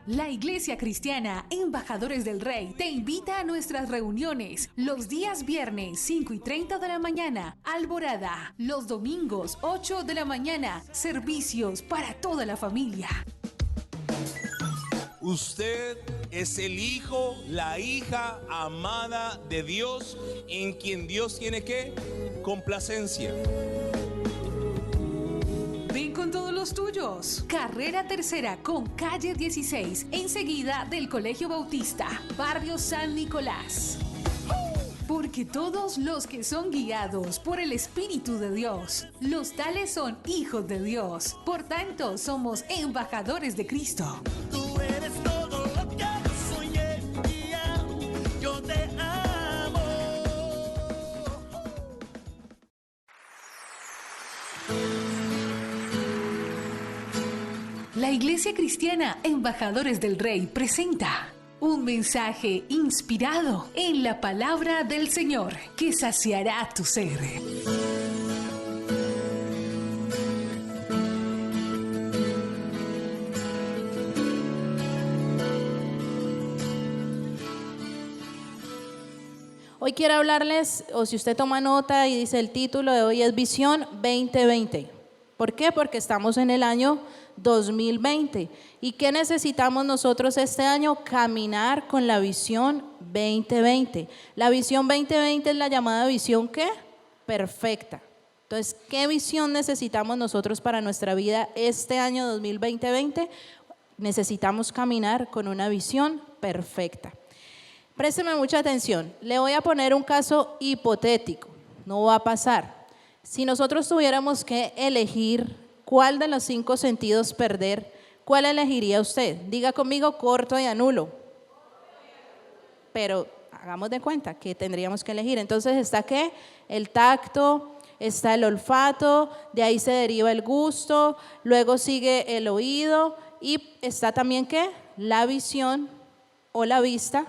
La Iglesia Cristiana Embajadores del Rey te invita a nuestras reuniones los días viernes 5:30 de la mañana, Alborada, los domingos 8 de la mañana, servicios para toda la familia. Usted es el hijo, la hija amada de Dios, en quien Dios tiene ¿qué? Complacencia. Ven con todos los tuyos. Carrera Tercera con calle 16, enseguida del Colegio Bautista, barrio San Nicolás. Porque todos los que son guiados por el Espíritu de Dios, los tales son hijos de Dios. Por tanto, somos embajadores de Cristo. Tú eres todo lo que soñé, yo te amo. La Iglesia Cristiana Embajadores del Rey presenta un mensaje inspirado en la palabra del Señor que saciará tu ser. Hoy quiero hablarles, o si usted toma nota y dice el título de hoy es Visión 2020. ¿Por qué? Porque estamos en el año 2020. ¿Y qué necesitamos nosotros este año? Caminar con la visión 2020. La visión 2020 es la llamada visión ¿qué? Perfecta. Entonces, ¿qué visión necesitamos nosotros para nuestra vida este año 2020? Necesitamos caminar con una visión perfecta. Présteme mucha atención. Le voy a poner un caso hipotético. No va a pasar. Si nosotros tuviéramos que elegir cuál de los 5 sentidos perder, ¿cuál elegiría usted? Diga conmigo corto y anulo. Pero hagamos de cuenta que tendríamos que elegir. Entonces está ¿qué? El tacto, está el olfato, de ahí se deriva el gusto, luego sigue el oído y está también ¿qué? La visión o la vista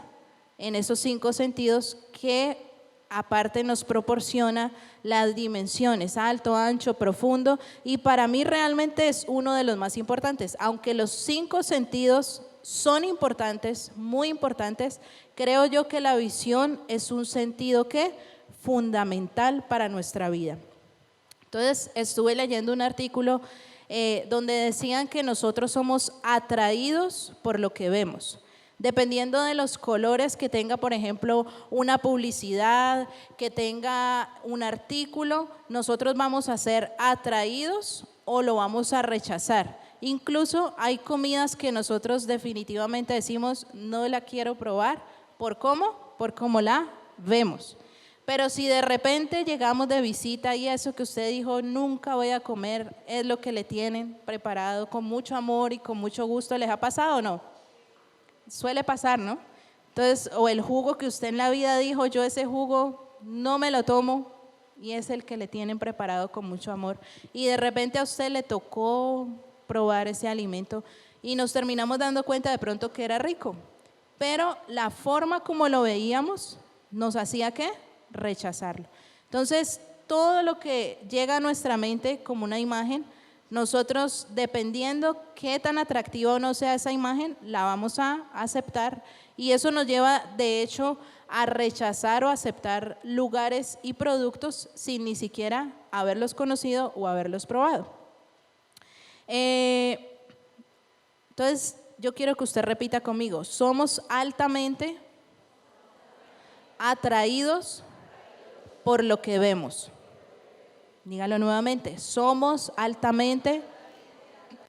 en esos 5 sentidos que aparte nos proporciona las dimensiones, alto, ancho, profundo, y para mí realmente es uno de los más importantes. Aunque los 5 sentidos son importantes, muy importantes, creo yo que la visión es un sentido que fundamental para nuestra vida. Entonces estuve leyendo un artículo donde decían que nosotros somos atraídos por lo que vemos. Dependiendo de los colores que tenga, por ejemplo, una publicidad, que tenga un artículo, nosotros vamos a ser atraídos o lo vamos a rechazar. Incluso hay comidas que nosotros definitivamente decimos, no la quiero probar, ¿por cómo? Por cómo la vemos. Pero si de repente llegamos de visita y eso que usted dijo, nunca voy a comer, es lo que le tienen preparado con mucho amor y con mucho gusto, ¿les ha pasado o no? Suele pasar, ¿no? Entonces, o el jugo que usted en la vida dijo, yo ese jugo no me lo tomo, y es el que le tienen preparado con mucho amor. Y de repente a usted le tocó probar ese alimento y nos terminamos dando cuenta de pronto que era rico. Pero la forma como lo veíamos nos hacía ¿qué? Rechazarlo. Entonces, todo lo que llega a nuestra mente como una imagen, nosotros, dependiendo qué tan atractiva o no sea esa imagen, la vamos a aceptar, y eso nos lleva de hecho a rechazar o aceptar lugares y productos sin ni siquiera haberlos conocido o haberlos probado. Entonces yo quiero que usted repita conmigo: somos altamente atraídos por lo que vemos. Dígalo nuevamente: somos altamente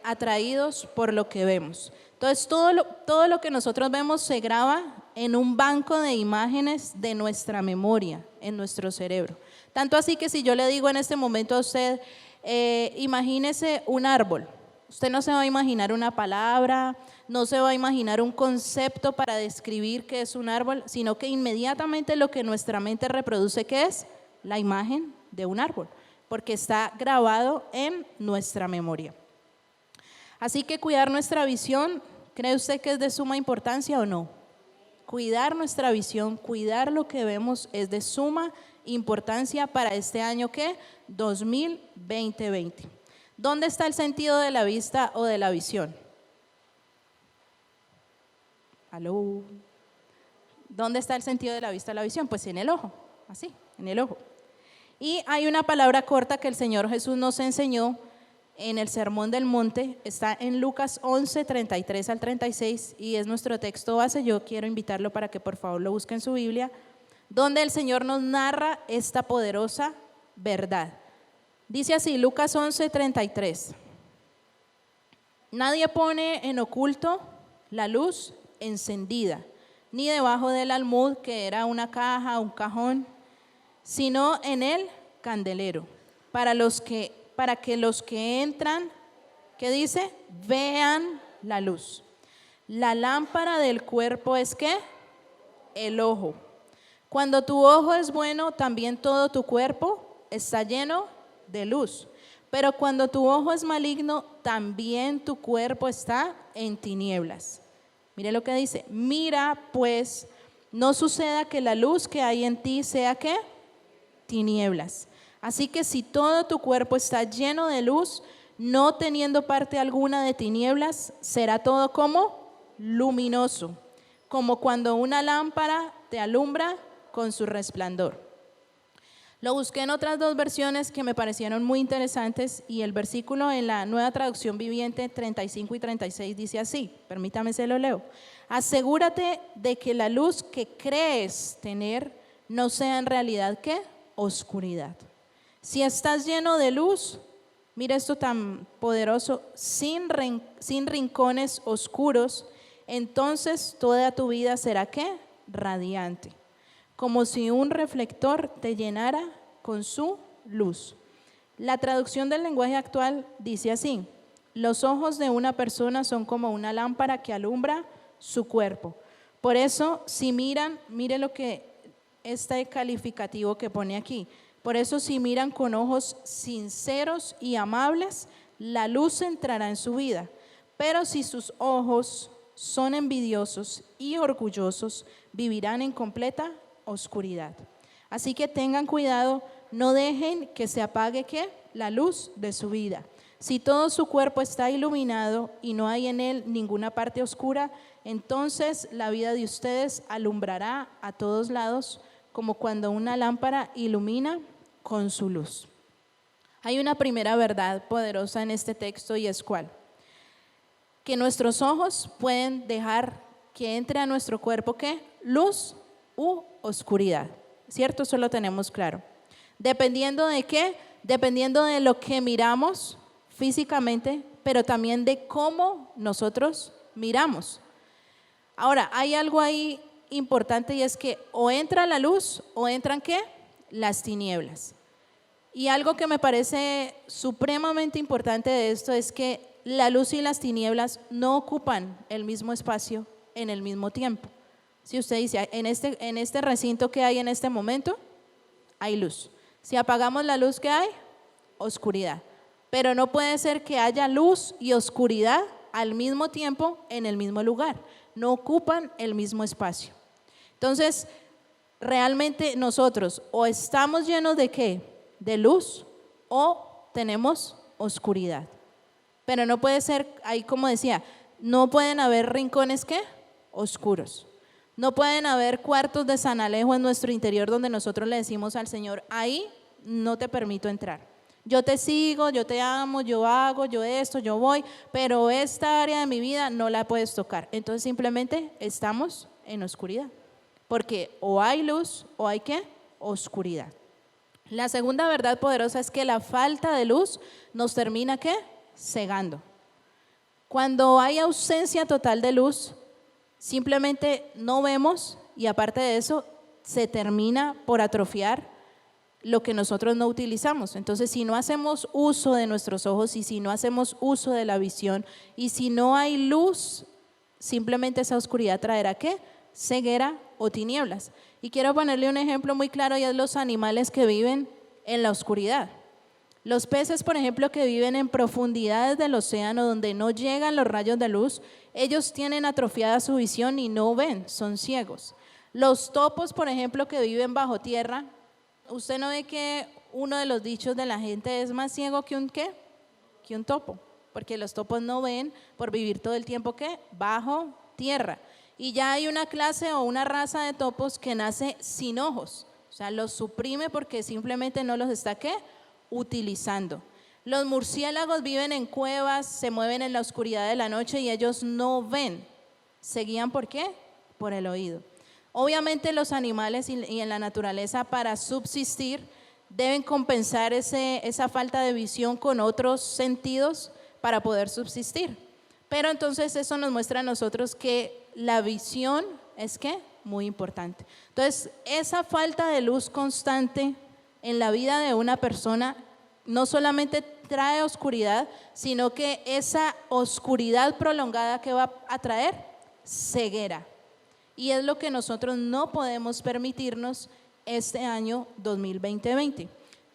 atraídos por lo que vemos. Entonces todo lo que nosotros vemos se graba en un banco de imágenes de nuestra memoria, en nuestro cerebro. Tanto así que si yo le digo en este momento a usted, imagínese un árbol, usted no se va a imaginar una palabra, no se va a imaginar un concepto para describir qué es un árbol, sino que inmediatamente lo que nuestra mente reproduce, ¿qué es? La imagen de un árbol, porque está grabado en nuestra memoria. Así que cuidar nuestra visión, ¿cree usted que es de suma importancia o no? Cuidar nuestra visión, cuidar lo que vemos es de suma importancia para este año ¿qué? 2020. ¿Dónde está el sentido de la vista o de la visión? Aló. ¿Dónde está el sentido de la vista, la visión? Pues en el ojo, así, en el ojo. Y hay una palabra corta que el Señor Jesús nos enseñó en el Sermón del Monte, está en Lucas 11, 33 al 36, y es nuestro texto base. Yo quiero invitarlo para que por favor lo busque en su Biblia, donde el Señor nos narra esta poderosa verdad. Dice así, Lucas 11, 33. Nadie pone en oculto la luz encendida, ni debajo del almud, que era una caja, un cajón, sino en el candelero, para que los que entran, ¿qué dice? Vean la luz. La lámpara del cuerpo es ¿qué? El ojo. Cuando tu ojo es bueno, también todo tu cuerpo está lleno de luz. Pero cuando tu ojo es maligno, también tu cuerpo está en tinieblas. Mire lo que dice, mira pues, no suceda que la luz que hay en ti sea ¿qué? Tinieblas. Así que si todo tu cuerpo está lleno de luz, no teniendo parte alguna de tinieblas, será todo como luminoso, como cuando una lámpara te alumbra con su resplandor. Lo busqué en otras dos versiones que me parecieron muy interesantes, y el versículo en la Nueva Traducción Viviente 35 y 36 dice así, permítame se lo leo. Asegúrate de que la luz que crees tener no sea en realidad ¿qué? Oscuridad. Si estás lleno de luz, mira esto tan poderoso, sin rincones oscuros, entonces toda tu vida será ¿qué? Radiante, como si un reflector te llenara con su luz. La traducción del lenguaje actual dice así, los ojos de una persona son como una lámpara que alumbra su cuerpo. Por eso, si miran, mire lo que este calificativo que pone aquí, por eso si miran con ojos sinceros y amables, la luz entrará en su vida. Pero si sus ojos son envidiosos y orgullosos, vivirán en completa oscuridad. Así que tengan cuidado, no dejen que se apague ¿qué? La luz de su vida. Si todo su cuerpo está iluminado y no hay en él ninguna parte oscura, entonces la vida de ustedes alumbrará a todos lados, como cuando una lámpara ilumina con su luz. Hay una primera verdad poderosa en este texto, y es ¿cuál? Que nuestros ojos pueden dejar que entre a nuestro cuerpo ¿qué? Luz u oscuridad, ¿cierto? Eso lo tenemos claro. ¿Dependiendo de qué? Dependiendo de lo que miramos físicamente, pero también de cómo nosotros miramos. Ahora, hay algo ahí importante, y es que o entra la luz o entran ¿qué? Las tinieblas. Y algo que me parece supremamente importante de esto es que la luz y las tinieblas no ocupan el mismo espacio en el mismo tiempo. Si usted dice, en este recinto que hay en este momento, hay luz. Si apagamos la luz, ¿qué hay? Oscuridad. Pero no puede ser que haya luz y oscuridad al mismo tiempo en el mismo lugar. No ocupan el mismo espacio. Entonces, realmente nosotros o estamos llenos de ¿qué? De luz, o tenemos oscuridad. Pero no puede ser, ahí como decía, no pueden haber rincones ¿qué? Oscuros. No pueden haber cuartos de San Alejo en nuestro interior donde nosotros le decimos al Señor, ahí no te permito entrar. Yo te sigo, yo te amo, yo hago, yo esto, yo voy, pero esta área de mi vida no la puedes tocar. Entonces simplemente estamos en oscuridad, porque o hay luz o hay ¿qué? Oscuridad. La segunda verdad poderosa es que la falta de luz nos termina ¿qué? Cegando. Cuando hay ausencia total de luz, simplemente no vemos, y aparte de eso, se termina por atrofiar lo que nosotros no utilizamos. Entonces, si no hacemos uso de nuestros ojos, y si no hacemos uso de la visión, y si no hay luz, simplemente esa oscuridad traerá ¿qué? Ceguera o tinieblas. Y quiero ponerle un ejemplo muy claro, y es los animales que viven en la oscuridad. Los peces, por ejemplo, que viven en profundidades del océano donde no llegan los rayos de luz, ellos tienen atrofiada su visión y no ven, son ciegos. Los topos, por ejemplo, que viven bajo tierra, usted no ve que uno de los dichos de la gente es más ciego que un ¿qué? Que un topo, porque los topos no ven por vivir todo el tiempo ¿qué? Bajo tierra. Y ya hay una clase o una raza de topos que nace sin ojos. O sea, los suprime porque simplemente no los está, ¿qué?, utilizando. Los murciélagos viven en cuevas, se mueven en la oscuridad de la noche y ellos no ven. Se guían ¿por qué? Por el oído. Obviamente los animales y en la naturaleza para subsistir deben compensar esa falta de visión con otros sentidos para poder subsistir. Pero entonces eso nos muestra a nosotros que la visión es ¿qué? Muy importante. Entonces esa falta de luz constante en la vida de una persona no solamente trae oscuridad, sino que esa oscuridad prolongada que va a traer ceguera. Y es lo que nosotros no podemos permitirnos este año 2020.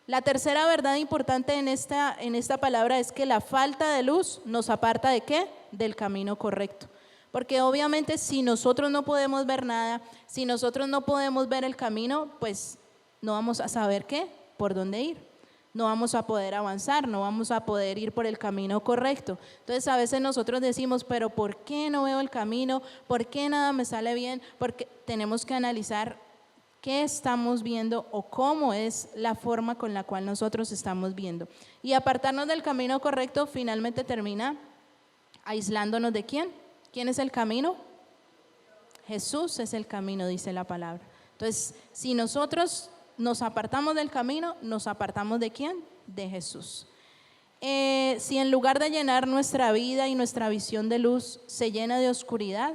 La tercera verdad importante en esta palabra es que la falta de luz nos aparta ¿de qué? Del camino correcto. Porque obviamente si nosotros no podemos ver nada, si nosotros no podemos ver el camino, pues no vamos a saber ¿qué? Por dónde ir. No vamos a poder avanzar, no vamos a poder ir por el camino correcto. Entonces a veces nosotros decimos, pero ¿por qué no veo el camino? ¿Por qué nada me sale bien? Porque tenemos que analizar qué estamos viendo o cómo es la forma con la cual nosotros estamos viendo. Y apartarnos del camino correcto finalmente termina aislándonos ¿de quién? ¿Quién es el camino? Jesús es el camino, dice la palabra. Entonces, si nosotros nos apartamos del camino, nos apartamos ¿de quién? De Jesús. Si en lugar de llenar nuestra vida y nuestra visión de luz se llena de oscuridad,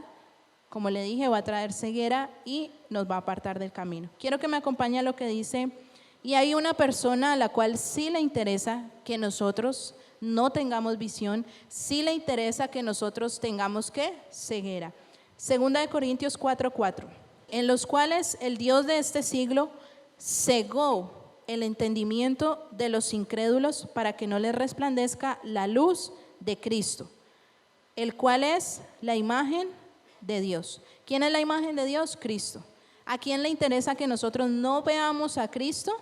como le dije, va a traer ceguera y nos va a apartar del camino. Quiero que me acompañe a lo que dice, y hay una persona a la cual sí le interesa que nosotros no tengamos visión, sí le interesa que nosotros tengamos ¿qué? Ceguera. 2 Corintios 4:4, en los cuales el Dios de este siglo cegó el entendimiento de los incrédulos para que no les resplandezca la luz de Cristo, el cual es la imagen de Dios. ¿Quién es la imagen de Dios? Cristo. ¿A quién le interesa que nosotros no veamos a Cristo?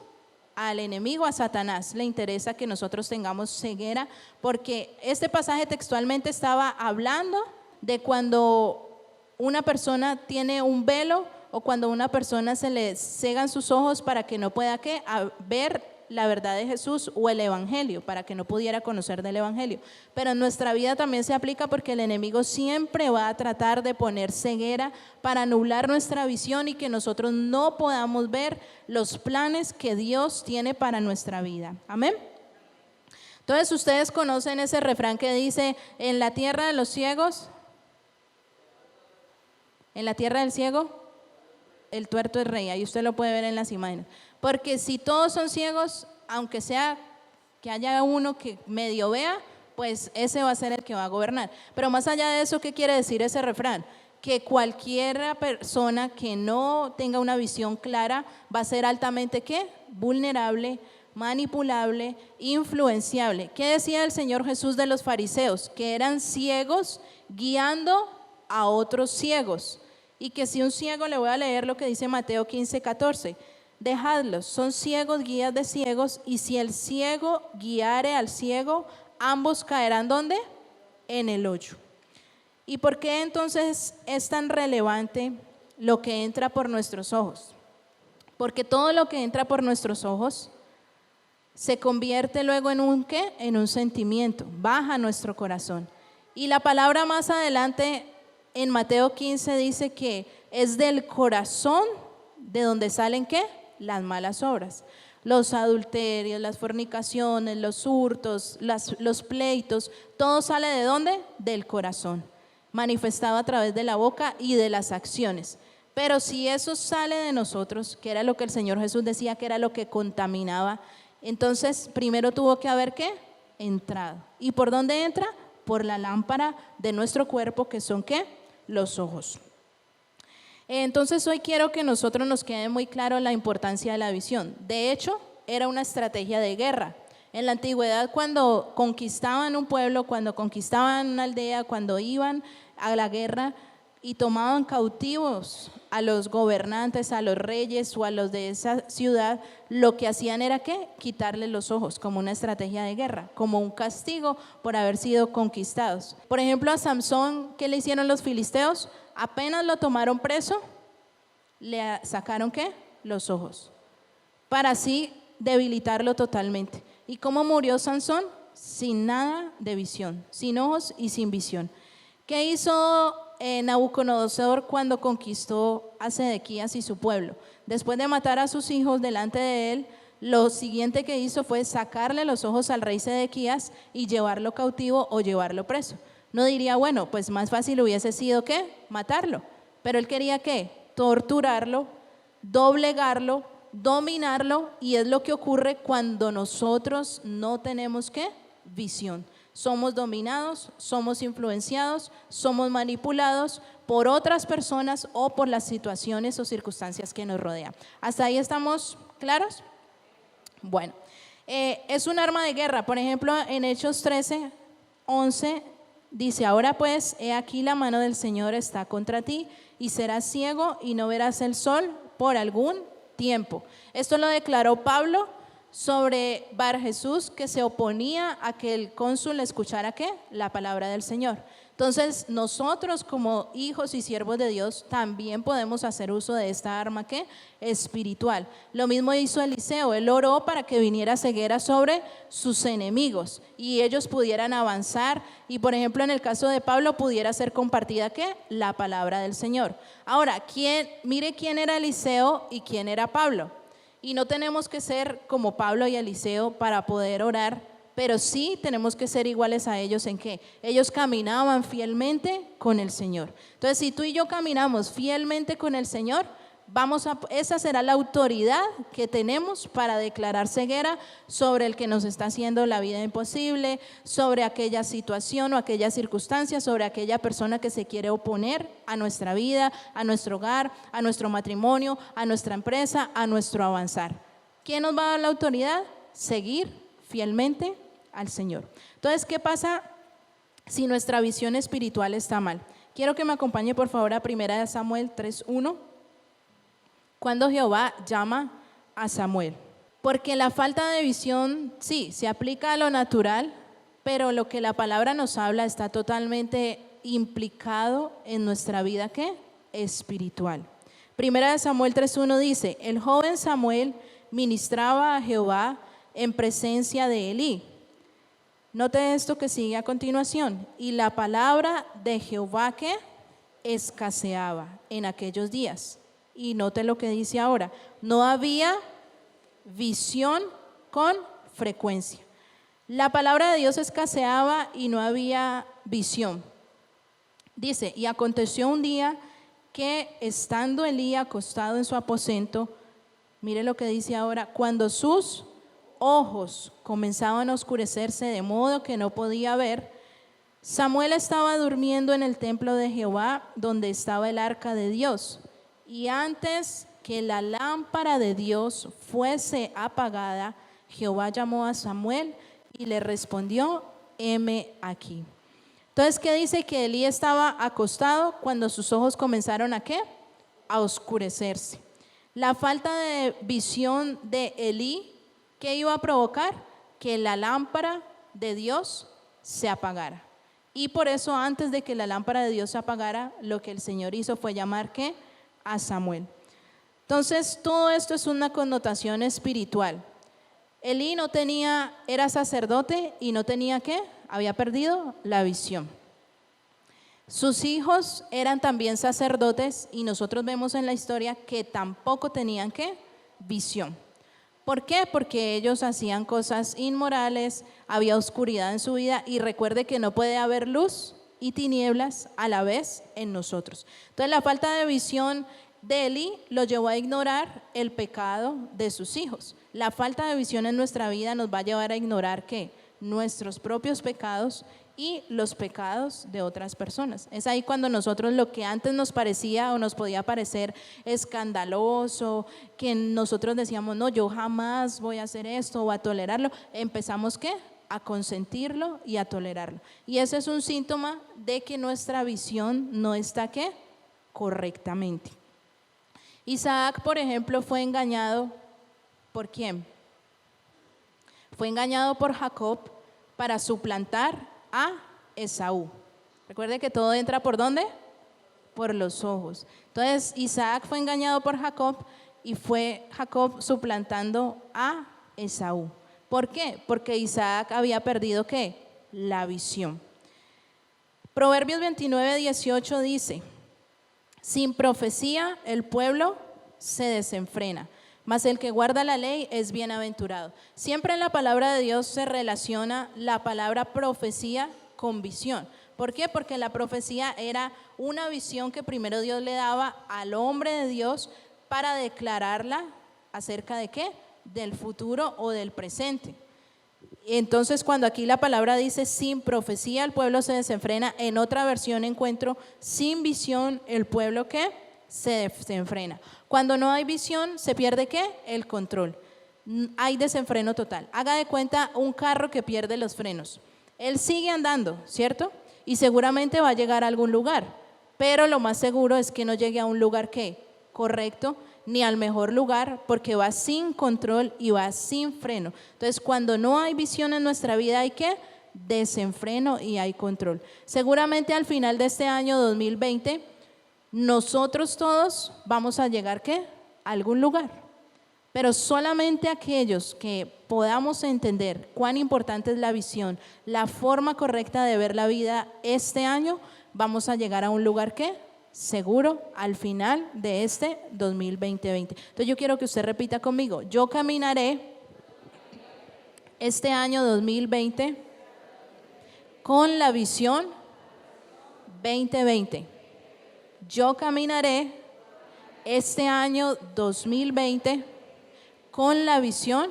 Al enemigo, a Satanás. Le interesa que nosotros tengamos ceguera, porque este pasaje textualmente estaba hablando de cuando una persona tiene un velo o cuando a una persona se le cegan sus ojos para que no pueda ¿qué? Ver la verdad de Jesús o el evangelio, para que no pudiera conocer del evangelio. Pero en nuestra vida también se aplica porque el enemigo siempre va a tratar de poner ceguera para anular nuestra visión y que nosotros no podamos ver los planes que Dios tiene para nuestra vida. Amén. Entonces ustedes conocen ese refrán que dice, en la tierra de los ciegos, en la tierra del ciego, el tuerto es rey. Ahí usted lo puede ver en las imágenes. Porque si todos son ciegos, aunque sea que haya uno que medio vea, pues ese va a ser el que va a gobernar. Pero más allá de eso, ¿qué quiere decir ese refrán? Que cualquier persona que no tenga una visión clara va a ser altamente ¿qué? Vulnerable, manipulable, influenciable. ¿Qué decía el Señor Jesús de los fariseos? Que eran ciegos guiando a otros ciegos. Y que si un ciego, le voy a leer lo que dice Mateo 15:14, dejadlos, son ciegos, guías de ciegos, y si el ciego guiare al ciego, ambos caerán ¿dónde? En el hoyo. ¿Y por qué entonces es tan relevante lo que entra por nuestros ojos? Porque todo lo que entra por nuestros ojos se convierte luego en un ¿qué? En un sentimiento, baja a nuestro corazón. Y la palabra más adelante en Mateo 15 dice que es del corazón de donde salen ¿qué? Las malas obras. Los adulterios, las fornicaciones, los hurtos, los pleitos, todo sale ¿de dónde? Del corazón, manifestado a través de la boca y de las acciones. Pero si eso sale de nosotros, que era lo que el Señor Jesús decía que era lo que contaminaba, entonces primero tuvo que haber ¿qué? Entrado. ¿Y por dónde entra? Por la lámpara de nuestro cuerpo, que son ¿qué? Los ojos. Entonces hoy quiero que nosotros nos quede muy claro la importancia de la visión. De hecho, era una estrategia de guerra. En la antigüedad, cuando conquistaban un pueblo, cuando conquistaban una aldea, cuando iban a la guerra, y tomaban cautivos a los gobernantes, a los reyes o a los de esa ciudad, lo que hacían era ¿qué? Quitarles los ojos, como una estrategia de guerra, como un castigo por haber sido conquistados. Por ejemplo, a Samsón, ¿qué le hicieron los filisteos? Apenas lo tomaron preso, le sacaron ¿qué? Los ojos, para así debilitarlo totalmente. ¿Y cómo murió Sansón? Sin nada de visión, sin ojos y sin visión. ¿Qué hizo Nabucodonosor cuando conquistó a Sedequías y su pueblo? Después de matar a sus hijos delante de él, lo siguiente que hizo fue sacarle los ojos al rey Sedequías y llevarlo cautivo o llevarlo preso. No diría, bueno, pues más fácil hubiese sido ¿qué? Matarlo. Pero él quería ¿qué? Torturarlo, doblegarlo, dominarlo, y es lo que ocurre cuando nosotros no tenemos ¿qué? Visión. Somos dominados, somos influenciados, somos manipulados por otras personas o por las situaciones o circunstancias que nos rodean. ¿Hasta ahí estamos claros? Bueno, es un arma de guerra. Por ejemplo, en Hechos 13:11 dice: ahora pues, he aquí la mano del Señor está contra ti, y serás ciego y no verás el sol por algún tiempo. Esto lo declaró Pablo sobre Bar Jesús, que se oponía a que el cónsul escuchara ¿qué? La palabra del Señor. Entonces nosotros como hijos y siervos de Dios también podemos hacer uso de esta arma ¿qué? Espiritual. Lo mismo hizo Eliseo. Él oró para que viniera ceguera sobre sus enemigos y ellos pudieran avanzar, y por ejemplo en el caso de Pablo pudiera ser compartida ¿qué? La palabra del Señor. Ahora, mire quién era Eliseo y quién era Pablo. Y no tenemos que ser como Pablo y Eliseo para poder orar, pero sí tenemos que ser iguales a ellos. ¿En qué? Ellos caminaban fielmente con el Señor. Entonces, si tú y yo caminamos fielmente con el Señor, esa será la autoridad que tenemos para declarar ceguera sobre el que nos está haciendo la vida imposible, sobre aquella situación o aquella circunstancia, sobre aquella persona que se quiere oponer a nuestra vida, a nuestro hogar, a nuestro matrimonio, a nuestra empresa, a nuestro avanzar. ¿Quién nos va a dar la autoridad? Seguir fielmente al Señor. Entonces, ¿qué pasa si nuestra visión espiritual está mal? Quiero que me acompañe por favor a 1 Samuel 3:1. Cuando Jehová llama a Samuel. Porque la falta de visión, sí, se aplica a lo natural, pero lo que la palabra nos habla está totalmente implicado en nuestra vida, ¿qué? Espiritual. 1 Samuel 3:1 dice: el joven Samuel ministraba a Jehová en presencia de Elí. Note esto que sigue a continuación. Y la palabra de Jehová que escaseaba en aquellos días. Y note lo que dice ahora: no había visión con frecuencia. La palabra de Dios escaseaba y no había visión. Dice: y aconteció un día que estando Elí acostado en su aposento, mire lo que dice ahora, cuando sus ojos comenzaban a oscurecerse de modo que no podía ver, Samuel estaba durmiendo en el templo de Jehová, donde estaba el arca de Dios. Y antes que la lámpara de Dios fuese apagada, Jehová llamó a Samuel y le respondió: heme aquí. Entonces, ¿qué dice? Que Elí estaba acostado cuando sus ojos comenzaron ¿a qué? A oscurecerse. La falta de visión de Elí, ¿qué iba a provocar? Que la lámpara de Dios se apagara. Y por eso, antes de que la lámpara de Dios se apagara, lo que el Señor hizo fue llamar ¿qué? A Samuel. Entonces, todo esto es una connotación espiritual. Elí era sacerdote y no tenía ¿qué? Había perdido la visión. Sus hijos eran también sacerdotes y nosotros vemos en la historia que tampoco tenían ¿qué? Visión. ¿Por qué? Porque ellos hacían cosas inmorales, había oscuridad en su vida, y recuerde que no puede haber luz y tinieblas a la vez en nosotros. Entonces, la falta de visión de Elí lo llevó a ignorar el pecado de sus hijos. La falta de visión en nuestra vida nos va a llevar a ignorar ¿qué? Nuestros propios pecados y los pecados de otras personas. Es ahí cuando nosotros lo que antes nos parecía o nos podía parecer escandaloso, que nosotros decíamos: no, yo jamás voy a hacer esto o a tolerarlo, empezamos ¿qué? A consentirlo y a tolerarlo. Y ese es un síntoma de que nuestra visión no está ¿qué? correctamente. Isaac, por ejemplo, fue engañado ¿por quién? Fue engañado por Jacob para suplantar a Esaú. Recuerde que todo entra ¿por dónde? Por los ojos. Entonces Isaac fue engañado por Jacob y fue Jacob suplantando a Esaú. ¿Por qué? Porque Isaac había perdido ¿qué? La visión. Proverbios 29:18 dice: sin profecía el pueblo se desenfrena, mas el que guarda la ley es bienaventurado. Siempre en la palabra de Dios se relaciona la palabra profecía con visión. ¿Por qué? Porque la profecía era una visión que primero Dios le daba al hombre de Dios para declararla acerca de ¿qué? Del futuro o del presente. Entonces, cuando aquí la palabra dice sin profecía el pueblo se desenfrena, en otra versión encuentro sin visión el pueblo ¿qué? Se desenfrena. Cuando no hay visión, se pierde ¿qué? El control. Hay desenfreno total. Haga de cuenta un carro que pierde los frenos. Él sigue andando, ¿cierto? Y seguramente va a llegar a algún lugar, pero lo más seguro es que no llegue a un lugar ¿qué? Correcto, ni al mejor lugar, porque va sin control y va sin freno. Entonces, cuando no hay visión en nuestra vida, hay ¿qué? Desenfreno y hay control. Seguramente al final de este año 2020, nosotros todos vamos a llegar ¿qué? A algún lugar, pero solamente aquellos que podamos entender cuán importante es la visión, la forma correcta de ver la vida este año, vamos a llegar a un lugar ¿qué? Seguro al final de este 2020. Entonces yo quiero que usted repita conmigo: yo caminaré este año 2020 con la visión 2020. Yo caminaré este año 2020 con la visión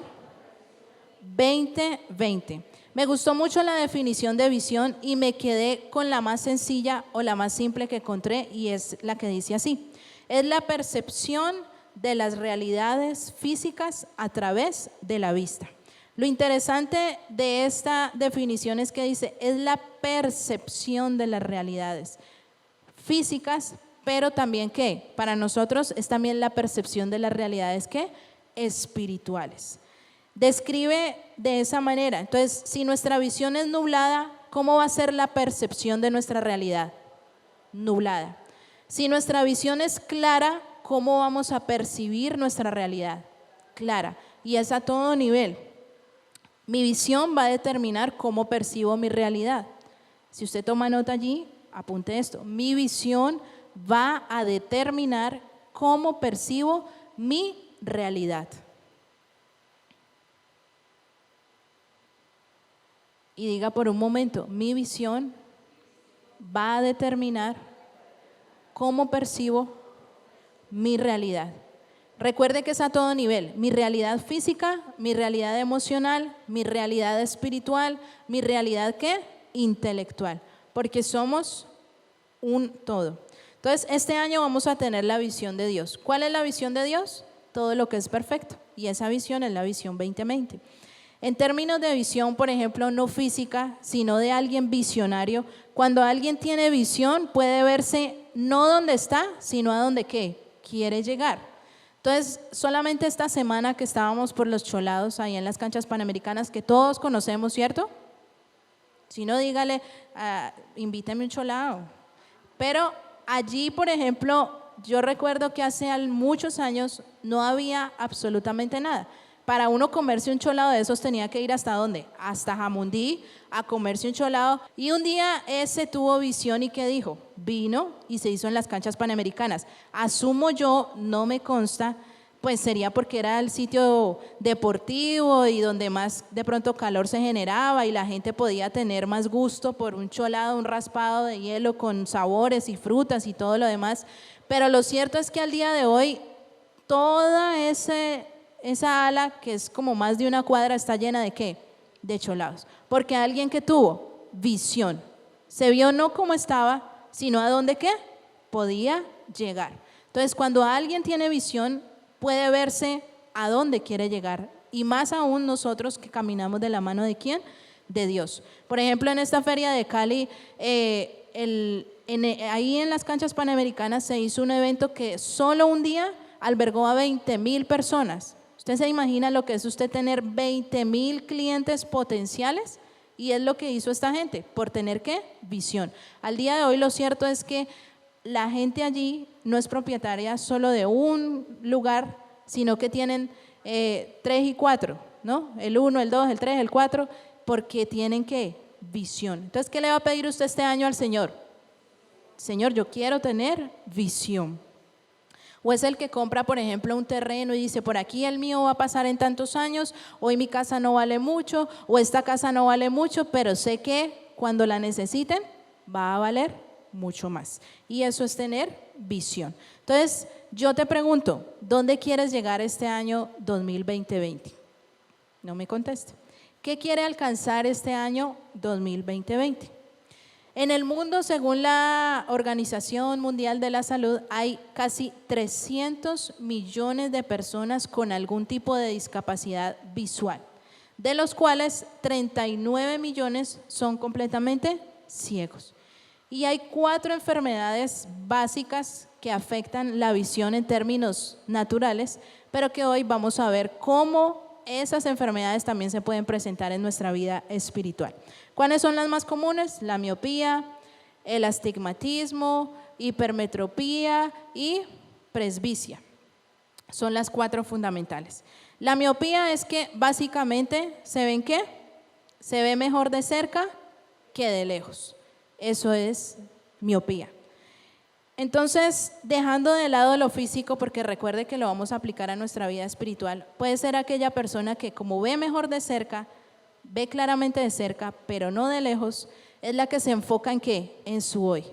2020. Me gustó mucho la definición de visión y me quedé con la más sencilla o la más simple que encontré, y es la que dice así: es la percepción de las realidades físicas a través de la vista. Lo interesante de esta definición es que dice, es la percepción de las realidades físicas, pero también ¿qué? Para nosotros es también la percepción de las realidades ¿qué? Espirituales. Describe de esa manera. Entonces, si nuestra visión es nublada, ¿cómo va a ser la percepción de nuestra realidad? Nublada. Si nuestra visión es clara, ¿cómo vamos a percibir nuestra realidad? Clara. Y es a todo nivel. Mi visión va a determinar cómo percibo mi realidad. Si usted toma nota allí, apunte esto: mi visión va a determinar cómo percibo mi realidad. Y diga por un momento: mi visión va a determinar cómo percibo mi realidad. Recuerde que es a todo nivel: mi realidad física, mi realidad emocional, mi realidad espiritual, mi realidad ¿qué? Intelectual, porque somos un todo. Entonces, este año vamos a tener la visión de Dios. ¿Cuál es la visión de Dios? Todo lo que es perfecto, y esa visión es la visión 2020. En términos de visión, por ejemplo, no física, sino de alguien visionario, cuando alguien tiene visión puede verse no donde está, sino a donde ¿qué? Quiere llegar. Entonces, solamente esta semana que estábamos por los cholados ahí en las canchas panamericanas, que todos conocemos, ¿cierto? Si no, dígale, invíteme un cholado. Pero allí, por ejemplo, yo recuerdo que hace muchos años no había absolutamente nada. Para uno comerse un cholado de esos tenía que ir ¿hasta dónde? Hasta Jamundí a comerse un cholado. Y un día ese tuvo visión y ¿qué dijo? Vino y se hizo en las canchas panamericanas. Asumo yo, no me consta, pues sería porque era el sitio deportivo y donde más de pronto calor se generaba y la gente podía tener más gusto por un cholado, un raspado de hielo con sabores y frutas y todo lo demás. Pero lo cierto es que al día de hoy toda esa ala, que es como más de una cuadra, está llena de ¿qué? De cholados. Porque alguien que tuvo visión se vio no como estaba, sino a dónde ¿qué? Podía llegar. Entonces, cuando alguien tiene visión, puede verse a dónde quiere llegar. Y más aún nosotros que caminamos de la mano de ¿quién? De Dios. Por ejemplo, en esta feria de Cali, ahí en las canchas panamericanas se hizo un evento que solo un día albergó a 20,000 personas. ¿Usted se imagina lo que es usted tener 20,000 clientes potenciales? Y es lo que hizo esta gente, por tener ¿qué? Visión. Al día de hoy lo cierto es que la gente allí no es propietaria solo de un lugar, sino que tienen 3 y 4, ¿no? El 1, el 2, el 3, el 4, porque tienen ¿qué? Visión. Entonces, ¿qué le va a pedir usted este año al Señor? Señor, yo quiero tener visión. O es el que compra, por ejemplo, un terreno y dice, por aquí el mío va a pasar en tantos años, hoy mi casa no vale mucho, o esta casa no vale mucho, pero sé que cuando la necesiten va a valer mucho más. Y eso es tener visión. Entonces, yo te pregunto, ¿dónde quieres llegar este año 2020? No me conteste. ¿Qué quiere alcanzar este año 2020? En el mundo, según la Organización Mundial de la Salud, hay casi 300 millones de personas con algún tipo de discapacidad visual, de los cuales 39 millones son completamente ciegos. Y hay 4 enfermedades básicas que afectan la visión en términos naturales, pero que hoy vamos a ver cómo esas enfermedades también se pueden presentar en nuestra vida espiritual. ¿Cuáles son las más comunes? La miopía, el astigmatismo, hipermetropía y presbicia. Son las 4 fundamentales. La miopía es que básicamente se ven ¿qué? Se ve mejor de cerca que de lejos. Eso es miopía. Entonces, dejando de lado lo físico, porque recuerde que lo vamos a aplicar a nuestra vida espiritual, puede ser aquella persona que como ve mejor de cerca, ve claramente de cerca, pero no de lejos, es la que se enfoca en ¿qué? En su hoy.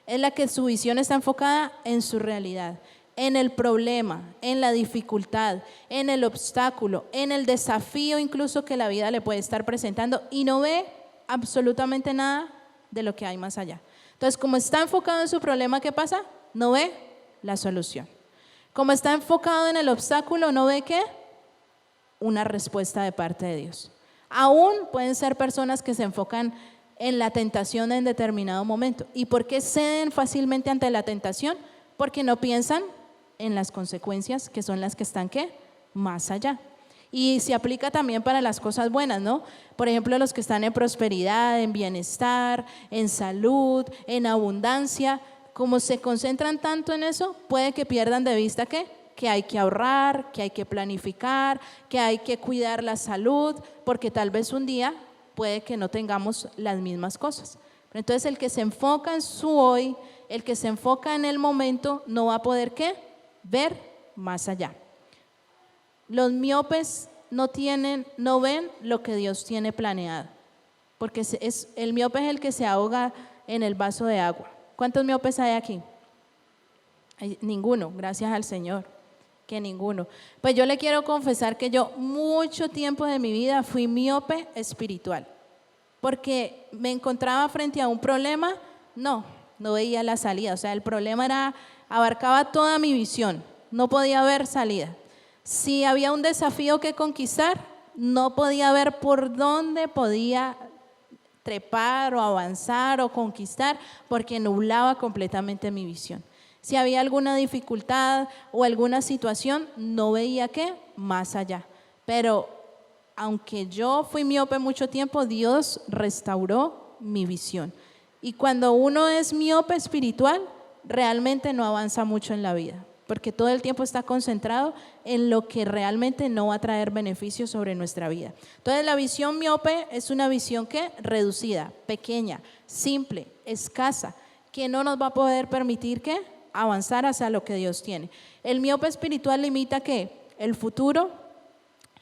Es la que su visión está enfocada en su realidad, en el problema, en la dificultad, en el obstáculo, en el desafío incluso que la vida le puede estar presentando y no ve absolutamente nada de lo que hay más allá. Entonces, como está enfocado en su problema, ¿qué pasa? No ve la solución. Como está enfocado en el obstáculo, no ve ¿qué? Una respuesta de parte de Dios. Aún pueden ser personas que se enfocan en la tentación en determinado momento. ¿Y por qué ceden fácilmente ante la tentación? Porque no piensan en las consecuencias que son las que están ¿qué? Más allá. Y se aplica también para las cosas buenas, ¿no? Por ejemplo, los que están en prosperidad, en bienestar, en salud, en abundancia, como se concentran tanto en eso, puede que pierdan de vista ¿qué? Que hay que ahorrar, que hay que planificar, que hay que cuidar la salud, porque tal vez un día puede que no tengamos las mismas cosas. Pero entonces el que se enfoca en su hoy, el que se enfoca en el momento, no va a poder ¿qué? Ver más allá. Los miopes no ven lo que Dios tiene planeado, porque el miope es el que se ahoga en el vaso de agua. ¿Cuántos miopes hay aquí? Ninguno, gracias al Señor, que ninguno. Pues yo le quiero confesar que yo mucho tiempo de mi vida fui miope espiritual, porque me encontraba frente a un problema, no veía la salida, o sea, el problema abarcaba toda mi visión, no podía ver salida. Si había un desafío que conquistar, no podía ver por dónde podía trepar o avanzar o conquistar, porque nublaba completamente mi visión. Si había alguna dificultad o alguna situación, no veía ¿qué? Más allá. Pero aunque yo fui miope mucho tiempo, Dios restauró mi visión. Y cuando uno es miope espiritual, realmente no avanza mucho en la vida, porque todo el tiempo está concentrado en lo que realmente no va a traer beneficios sobre nuestra vida. Entonces la visión miope es una visión ¿qué? Reducida, pequeña, simple, escasa, que no nos va a poder permitir ¿qué? Avanzar hacia lo que Dios tiene. El miope espiritual limita ¿qué? El futuro,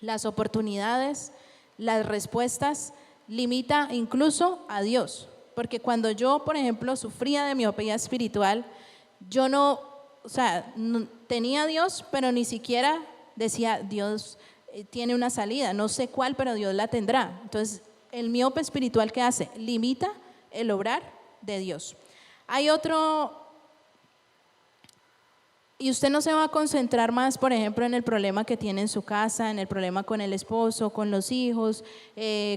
las oportunidades, las respuestas, limita incluso a Dios. Porque cuando yo, por ejemplo, sufría de miopía espiritual, yo no tenía a Dios, pero ni siquiera decía Dios tiene una salida, no sé cuál, pero Dios la tendrá. Entonces, el miope espiritual, ¿qué hace? Limita el obrar de Dios. Hay otro, y usted no se va a concentrar más, por ejemplo, en el problema que tiene en su casa, en el problema con el esposo, con los hijos,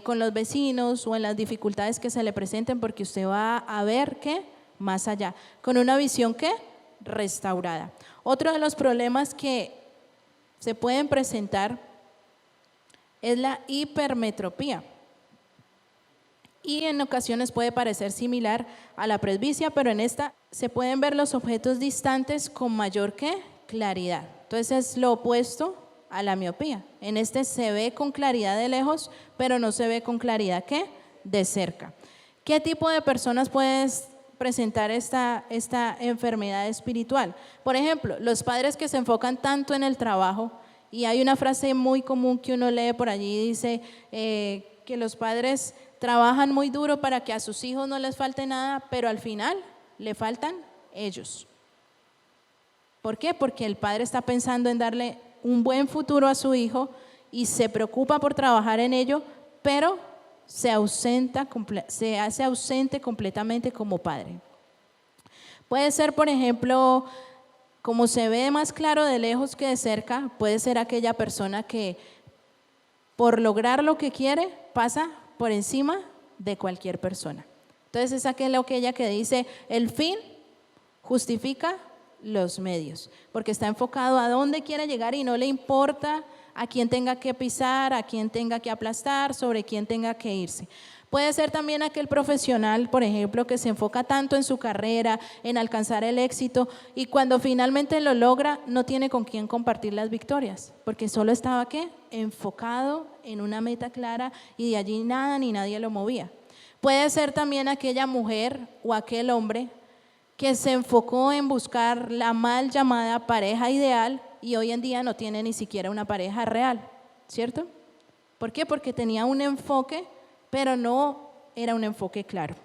con los vecinos o en las dificultades que se le presenten, porque usted va a ver que más allá, con una visión ¿qué? Restaurada. Otro de los problemas que se pueden presentar es la hipermetropía. Y en ocasiones puede parecer similar a la presbicia, pero en esta se pueden ver los objetos distantes con mayor ¿qué? Claridad. Entonces es lo opuesto a la miopía. En este se ve con claridad de lejos, pero no se ve con claridad ¿qué? De cerca. ¿Qué tipo de personas pueden presentar esta enfermedad espiritual? Por ejemplo, los padres que se enfocan tanto en el trabajo, y hay una frase muy común que uno lee por allí, dice que los padres trabajan muy duro para que a sus hijos no les falte nada, pero al final le faltan ellos. ¿Por qué? Porque el padre está pensando en darle un buen futuro a su hijo y se preocupa por trabajar en ello, pero se hace ausente completamente como padre. Puede ser, por ejemplo, como se ve más claro de lejos que de cerca, puede ser aquella persona que por lograr lo que quiere pasa por encima de cualquier persona. Entonces es aquella que dice, el fin justifica los medios, porque está enfocado a dónde quiere llegar y no le importa a quién tenga que pisar, a quién tenga que aplastar, sobre quién tenga que irse. Puede ser también aquel profesional, por ejemplo, que se enfoca tanto en su carrera, en alcanzar el éxito, y cuando finalmente lo logra, no tiene con quién compartir las victorias, porque solo estaba ¿qué? Enfocado en una meta clara y de allí nada ni nadie lo movía. Puede ser también aquella mujer o aquel hombre que se enfocó en buscar la mal llamada pareja ideal y hoy en día no tiene ni siquiera una pareja real, ¿cierto? ¿Por qué? Porque tenía un enfoque, pero no era un enfoque claro.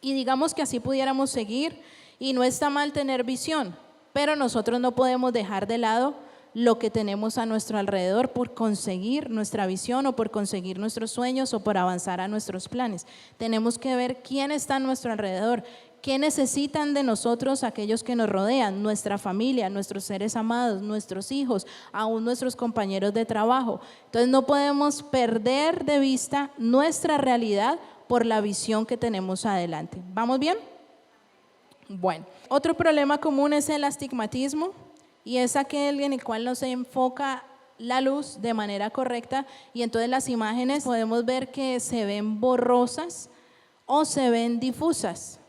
Y digamos que así pudiéramos seguir, y no está mal tener visión, pero nosotros no podemos dejar de lado lo que tenemos a nuestro alrededor por conseguir nuestra visión o por conseguir nuestros sueños o por avanzar a nuestros planes. Tenemos que ver quién está a nuestro alrededor, qué necesitan de nosotros aquellos que nos rodean, nuestra familia, nuestros seres amados, nuestros hijos, aún nuestros compañeros de trabajo. Entonces no podemos perder de vista nuestra realidad por la visión que tenemos adelante. ¿Vamos bien? Bueno, otro problema común es el astigmatismo, y es aquel en el cual no se enfoca la luz de manera correcta, y entonces las imágenes podemos ver que se ven borrosas o se ven difusas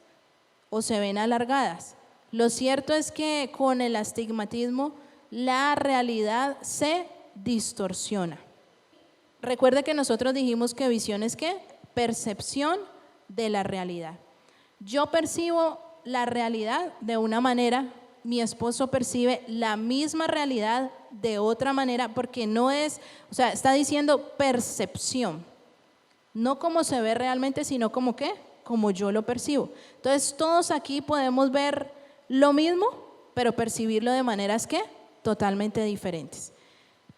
o se ven alargadas. Lo cierto es que con el astigmatismo la realidad se distorsiona. Recuerde que nosotros dijimos que visión es ¿qué? Percepción de la realidad. Yo percibo la realidad de una manera, mi esposo percibe la misma realidad de otra manera, porque no es, o sea, está diciendo percepción, no como se ve realmente, sino como ¿qué? Como yo lo percibo. Entonces todos aquí podemos ver lo mismo, pero percibirlo de maneras ¿qué? Totalmente diferentes.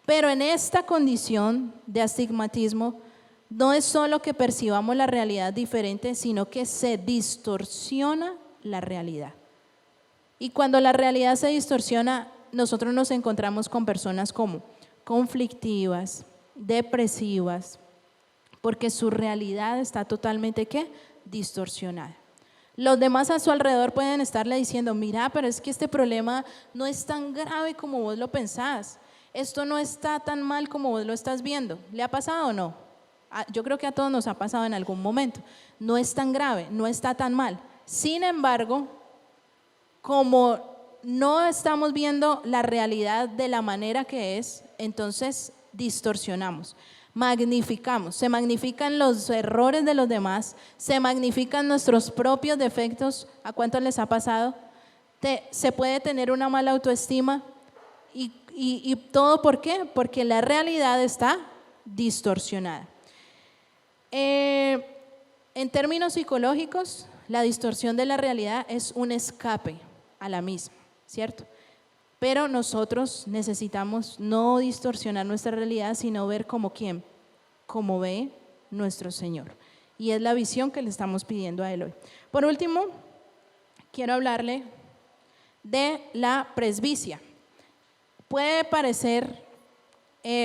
Pero en esta condición de astigmatismo, no es solo que percibamos la realidad diferente, sino que se distorsiona la realidad. Y cuando la realidad se distorsiona, nosotros nos encontramos con personas como conflictivas, depresivas, porque su realidad está totalmente ¿qué? Distorsionada. Los demás a su alrededor pueden estarle diciendo, mira, pero es que este problema no es tan grave como vos lo pensás. Esto no está tan mal como vos lo estás viendo. ¿Le ha pasado o no? Yo creo que a todos nos ha pasado en algún momento. No es tan grave, no está tan mal. Sin embargo, como no estamos viendo la realidad de la manera que es, entonces distorsionamos, magnificamos, se magnifican los errores de los demás, se magnifican nuestros propios defectos. ¿A cuántos les ha pasado? Se puede tener una mala autoestima y todo, ¿por qué? Porque la realidad está distorsionada. En términos psicológicos, la distorsión de la realidad es un escape a la misma, ¿cierto? Pero nosotros necesitamos no distorsionar nuestra realidad, sino ver como quién, como ve nuestro Señor. Y es la visión que le estamos pidiendo a Él hoy. Por último, quiero hablarle de la presbicia. Puede parecer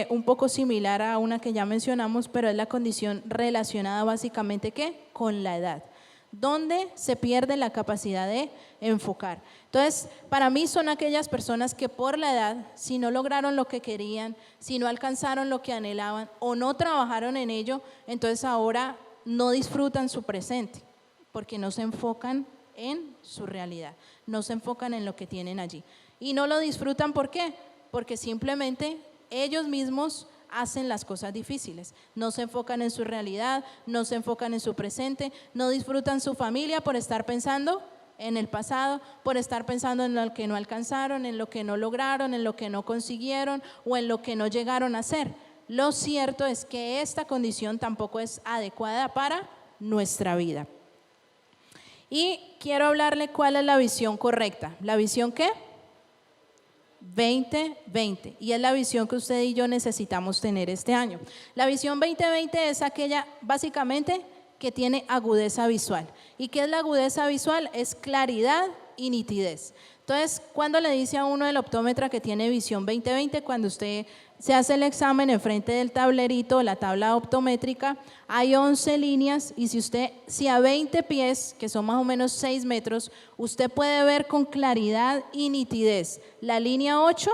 un poco similar a una que ya mencionamos, pero es la condición relacionada básicamente ¿qué? Con la edad, ¿Dónde se pierde la capacidad de enfocar? Entonces, para mí son aquellas personas que por la edad, si no lograron lo que querían, si no alcanzaron lo que anhelaban o no trabajaron en ello, entonces ahora no disfrutan su presente, porque no se enfocan en su realidad, no se enfocan en lo que tienen allí. Y no lo disfrutan, ¿por qué? Porque simplemente ellos mismos hacen las cosas difíciles, no se enfocan en su realidad, no se enfocan en su presente, no disfrutan su familia por estar pensando en el pasado, por estar pensando en lo que no alcanzaron, en lo que no lograron, en lo que no consiguieron o en lo que no llegaron a hacer. Lo cierto es que esta condición tampoco es adecuada para nuestra vida. Y quiero hablarle cuál es la visión correcta. ¿La visión qué? 2020, y es la visión que usted y yo necesitamos tener este año. La visión 2020 es aquella básicamente que tiene agudeza visual. ¿Y qué es la agudeza visual? Es claridad y nitidez. Entonces, cuando le dice a uno del optómetra que tiene visión 2020, cuando usted se hace el examen enfrente del tablerito, la tabla optométrica, hay 11 líneas y si a 20 pies, que son más o menos 6 metros, usted puede ver con claridad y nitidez la línea 8,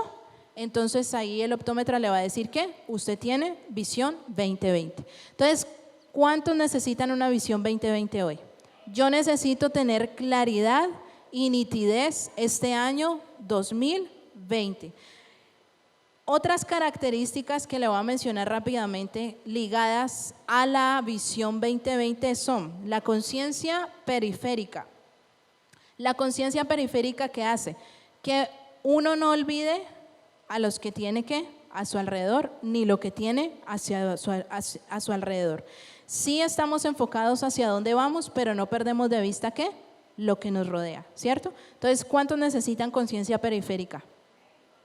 entonces ahí el optómetra le va a decir que usted tiene visión 2020. Entonces, ¿cuántos necesitan una visión 2020 hoy? Yo necesito tener claridad y nitidez este año 2020. Otras características que le voy a mencionar rápidamente ligadas a la visión 2020 son la conciencia periférica. La conciencia periférica, ¿qué hace? Que uno no olvide a los que tiene a su alrededor, ni lo que tiene a su alrededor. Sí estamos enfocados hacia dónde vamos, pero no perdemos de vista lo que nos rodea, ¿cierto? Entonces, ¿cuántos necesitan conciencia periférica?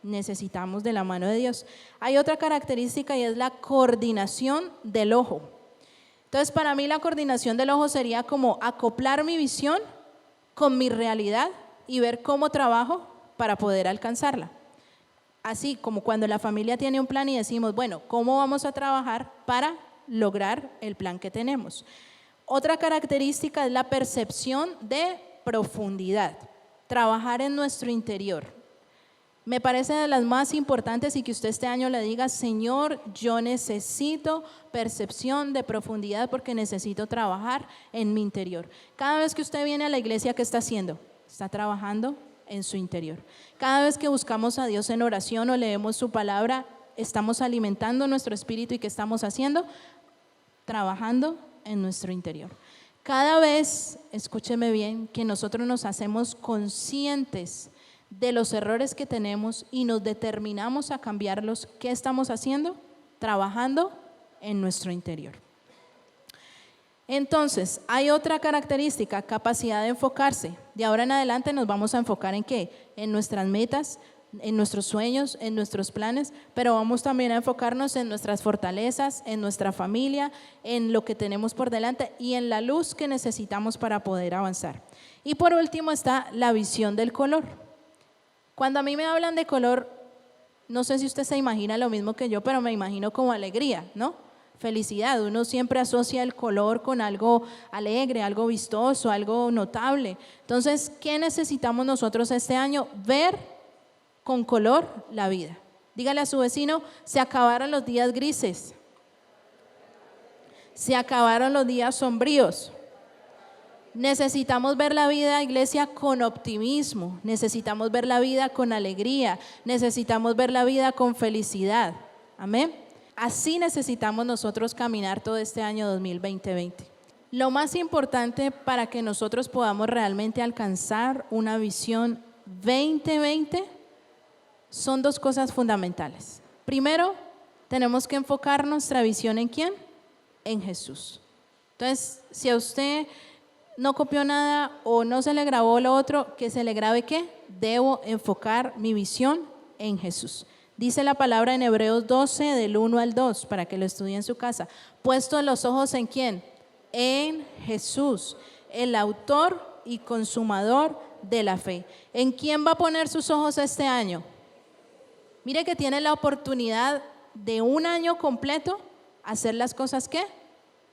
Necesitamos de la mano de Dios. Hay otra característica y es la coordinación del ojo. Entonces, para mí la coordinación del ojo sería como acoplar mi visión con mi realidad y ver cómo trabajo para poder alcanzarla. Así como cuando la familia tiene un plan y decimos, bueno, ¿cómo vamos a trabajar para lograr el plan que tenemos? Otra característica es la percepción de profundidad, trabajar en nuestro interior. Me parece de las más importantes y que usted este año le diga, Señor, yo necesito percepción de profundidad porque necesito trabajar en mi interior. Cada vez que usted viene a la iglesia, ¿qué está haciendo? Está trabajando en su interior. Cada vez que buscamos a Dios en oración o leemos su palabra, estamos alimentando nuestro espíritu y ¿qué estamos haciendo? Trabajando en nuestro interior. Cada vez, escúcheme bien, que nosotros nos hacemos conscientes de los errores que tenemos y nos determinamos a cambiarlos, ¿qué estamos haciendo? Trabajando en nuestro interior. Entonces, hay otra característica, capacidad de enfocarse. De ahora en adelante nos vamos a enfocar ¿en qué? En nuestras metas, en nuestros sueños, en nuestros planes, pero vamos también a enfocarnos en nuestras fortalezas, en nuestra familia, en lo que tenemos por delante y en la luz que necesitamos para poder avanzar. Y por último está la visión del color. Cuando a mí me hablan de color, no sé si usted se imagina lo mismo que yo, pero me imagino como alegría, ¿no? Felicidad. Uno siempre asocia el color con algo alegre, algo vistoso, algo notable. Entonces, ¿qué necesitamos nosotros este año? Ver con color la vida. Dígale a su vecino, se acabaron los días grises, se acabaron los días sombríos. Necesitamos ver la vida, iglesia, con optimismo, necesitamos ver la vida con alegría, necesitamos ver la vida con felicidad. Amén. Así necesitamos nosotros caminar todo este año 2020. Lo más importante para que nosotros podamos realmente alcanzar una visión 2020 son dos cosas fundamentales. Primero, tenemos que enfocar nuestra visión ¿en quién? En Jesús. Entonces, si a usted no copió nada o no se le grabó lo otro, que se le grabe ¿qué? Debo enfocar mi visión en Jesús. Dice la palabra en Hebreos 12 del 1 al 2 para que lo estudie en su casa. Puesto los ojos ¿en quién? En Jesús, el autor y consumador de la fe. ¿En quién va a poner sus ojos este año? Mire que tiene la oportunidad de un año completo hacer las cosas ¿qué?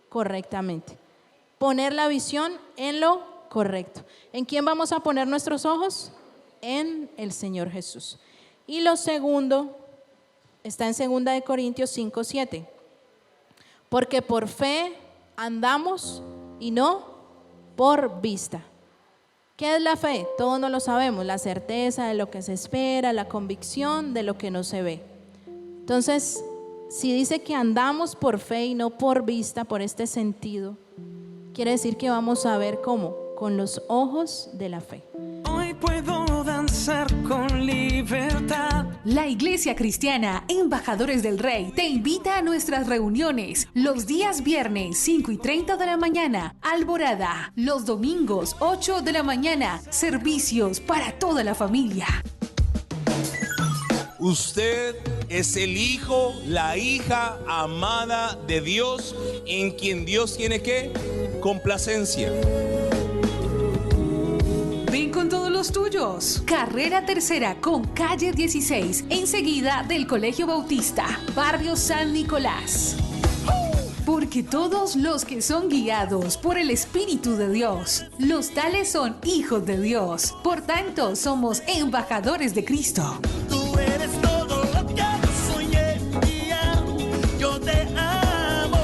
Correctamente. poner la visión en lo correcto. ¿En quién vamos a poner nuestros ojos? En el Señor Jesús. Y lo segundo está en 2 Corintios 5:7. Porque por fe andamos y no por vista. ¿Qué es la fe? Todos no lo sabemos, la certeza de lo que se espera, la convicción de lo que no se ve. Entonces, si dice que andamos por fe y no por vista, por este sentido, quiere decir que vamos a ver cómo, con los ojos de la fe. Hoy puedo danzar con libertad. La Iglesia Cristiana Embajadores del Rey te invita a nuestras reuniones los días viernes 5:30 de la mañana, Alborada, los domingos 8 de la mañana, servicios para toda la familia. Usted es el hijo, la hija amada de Dios, en quien Dios tiene ¿qué? Complacencia. Ven con todos los tuyos. Carrera Tercera con calle 16, enseguida del Colegio Bautista, barrio San Nicolás. Porque todos los que son guiados por el Espíritu de Dios, los tales son hijos de Dios. Por tanto, somos embajadores de Cristo. Tú eres todo lo que soñé, yo te amo.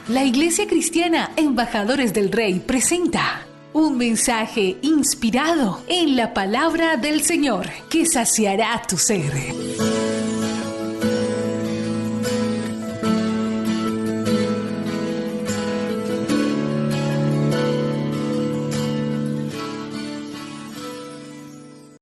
La Iglesia Cristiana Embajadores del Rey presenta un mensaje inspirado en la palabra del Señor que saciará tu ser.